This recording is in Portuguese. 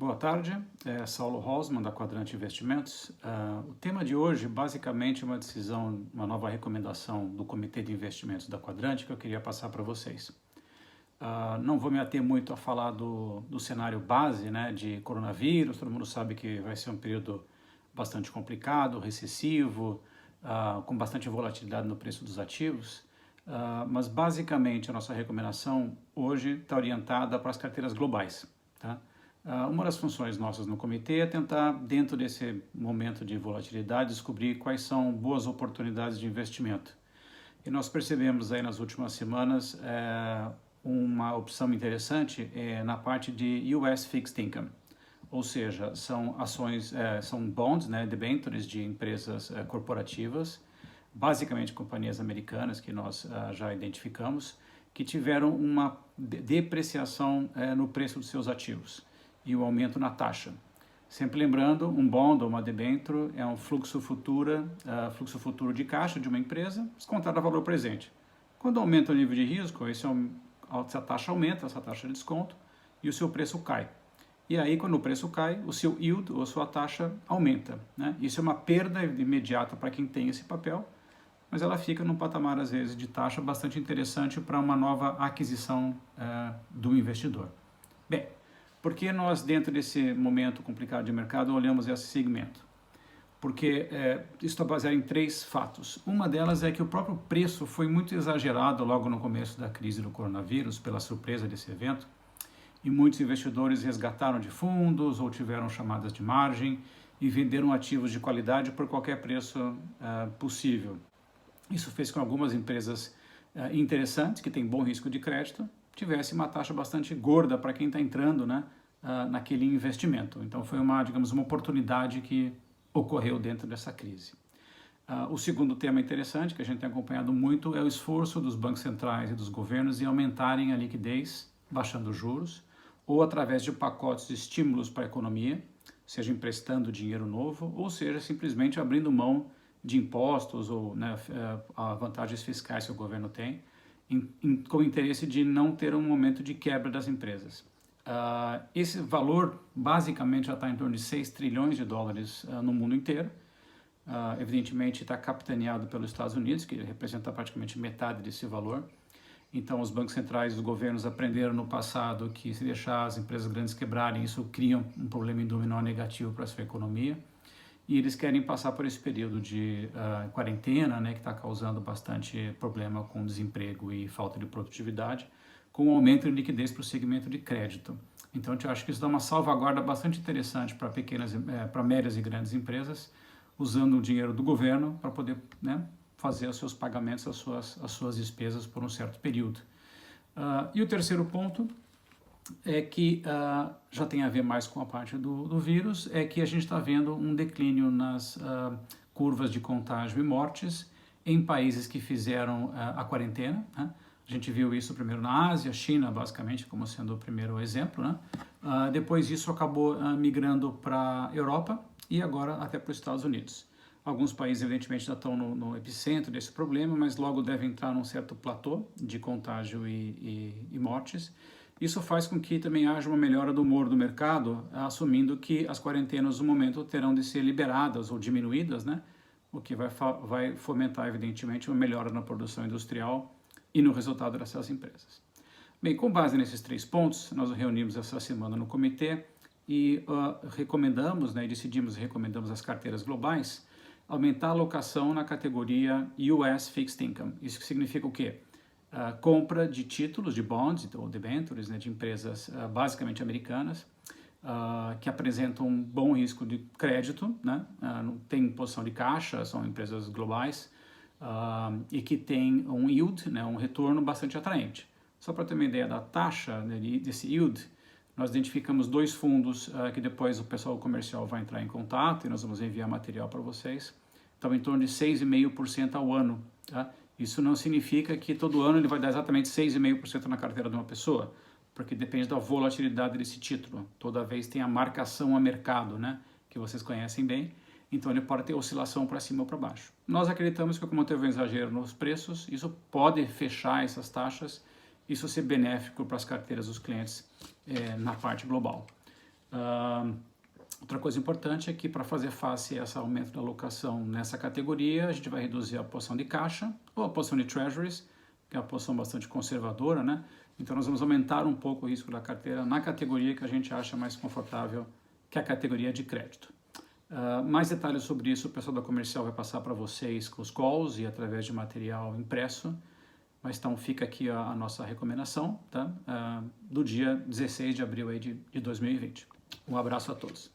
Boa tarde, Saulo Rosman da Quadrante Investimentos. O tema de hoje basicamente é uma decisão, uma nova recomendação do Comitê de Investimentos da Quadrante que eu queria passar para vocês. Não vou me ater muito a falar do cenário base, né, de coronavírus. Todo mundo sabe que vai ser um período bastante complicado, recessivo, com bastante volatilidade no preço dos ativos. Mas basicamente a nossa recomendação hoje está orientada para as carteiras globais, tá? Uma das funções nossas no comitê é tentar, dentro desse momento de volatilidade, descobrir quais são boas oportunidades de investimento. E nós percebemos aí nas últimas semanas uma opção interessante na parte de US Fixed Income, ou seja, são ações, são bonds, né, debêntures de empresas corporativas, basicamente companhias americanas que nós já identificamos, que tiveram uma depreciação no preço dos seus ativos e o aumento na taxa. Sempre lembrando, um bond ou uma debênture é um fluxo futuro de caixa de uma empresa descontado a valor presente. Quando aumenta o nível de risco, essa taxa aumenta, essa taxa de desconto, e o seu preço cai. E aí, quando o preço cai, o seu yield ou a sua taxa aumenta, né? Isso é uma perda imediata para quem tem esse papel, mas ela fica num patamar, às vezes, de taxa bastante interessante para uma nova aquisição do investidor. Bem, por que nós, dentro desse momento complicado de mercado, olhamos esse segmento? Porque isso está baseado em três fatos. Uma delas é que o próprio preço foi muito exagerado logo no começo da crise do coronavírus, pela surpresa desse evento, e muitos investidores resgataram de fundos ou tiveram chamadas de margem e venderam ativos de qualidade por qualquer preço possível. Isso fez com que algumas empresas interessantes, que têm bom risco de crédito, tivesse uma taxa bastante gorda para quem está entrando, né, naquele investimento. Então foi uma oportunidade que ocorreu dentro dessa crise. O segundo tema interessante, que a gente tem acompanhado muito, é o esforço dos bancos centrais e dos governos em aumentarem a liquidez, baixando os juros, ou através de pacotes de estímulos para a economia, seja emprestando dinheiro novo, ou seja simplesmente abrindo mão de impostos ou, né, vantagens fiscais que o governo tem, com o interesse de não ter um momento de quebra das empresas. Esse valor basicamente já está em torno de 6 trilhões de dólares no mundo inteiro. Evidentemente está capitaneado pelos Estados Unidos, que representa praticamente metade desse valor. Então os bancos centrais e os governos aprenderam no passado que se deixar as empresas grandes quebrarem, isso cria um problema em dominó negativo para a sua economia. E eles querem passar por esse período de quarentena, né, que está causando bastante problema com desemprego e falta de produtividade, com um aumento de liquidez para o segmento de crédito. Então, eu acho que isso dá uma salvaguarda bastante interessante para médias e grandes empresas, usando o dinheiro do governo para poder, né, fazer os seus pagamentos, as suas despesas por um certo período. E o terceiro ponto é que já tem a ver mais com a parte do vírus, é que a gente está vendo um declínio nas curvas de contágio e mortes em países que fizeram a quarentena, né? A gente viu isso primeiro na Ásia, China, basicamente, como sendo o primeiro exemplo, né? Depois isso acabou migrando para a Europa e agora até para os Estados Unidos. Alguns países, evidentemente, já estão no epicentro desse problema, mas logo devem entrar num certo platô de contágio e mortes. Isso faz com que também haja uma melhora do humor do mercado, assumindo que as quarentenas, no momento, terão de ser liberadas ou diminuídas, né? O que vai fomentar, evidentemente, uma melhora na produção industrial e no resultado dessas empresas. Bem, com base nesses três pontos, nós nos reunimos essa semana no comitê e recomendamos, né, recomendamos as carteiras globais, aumentar a alocação na categoria US Fixed Income. Isso significa o quê? Compra de títulos, de bonds ou debêntures, né, de empresas basicamente americanas, que apresentam um bom risco de crédito, né, não tem posição de caixa, são empresas globais, e que tem um yield, né, um retorno bastante atraente. Só para ter uma ideia da taxa, né, desse yield, nós identificamos dois fundos que depois o pessoal comercial vai entrar em contato e nós vamos enviar material para vocês. Então, em torno de 6,5% ao ano. Tá? Isso não significa que todo ano ele vai dar exatamente 6,5% na carteira de uma pessoa, porque depende da volatilidade desse título. Toda vez tem a marcação a mercado, né, que vocês conhecem bem. Então ele pode ter oscilação para cima ou para baixo. Nós acreditamos que como teve um exagero nos preços, isso pode fechar essas taxas, isso ser benéfico para as carteiras dos clientes na parte global. Outra coisa importante é que para fazer face a esse aumento da alocação nessa categoria, a gente vai reduzir a porção de caixa ou a porção de treasuries, que é uma porção bastante conservadora, né? Então nós vamos aumentar um pouco o risco da carteira na categoria que a gente acha mais confortável, que é a categoria de crédito. Mais detalhes sobre isso o pessoal da comercial vai passar para vocês com os calls e através de material impresso. Mas então fica aqui a nossa recomendação, tá? Do dia 16 de abril aí de 2020. Um abraço a todos.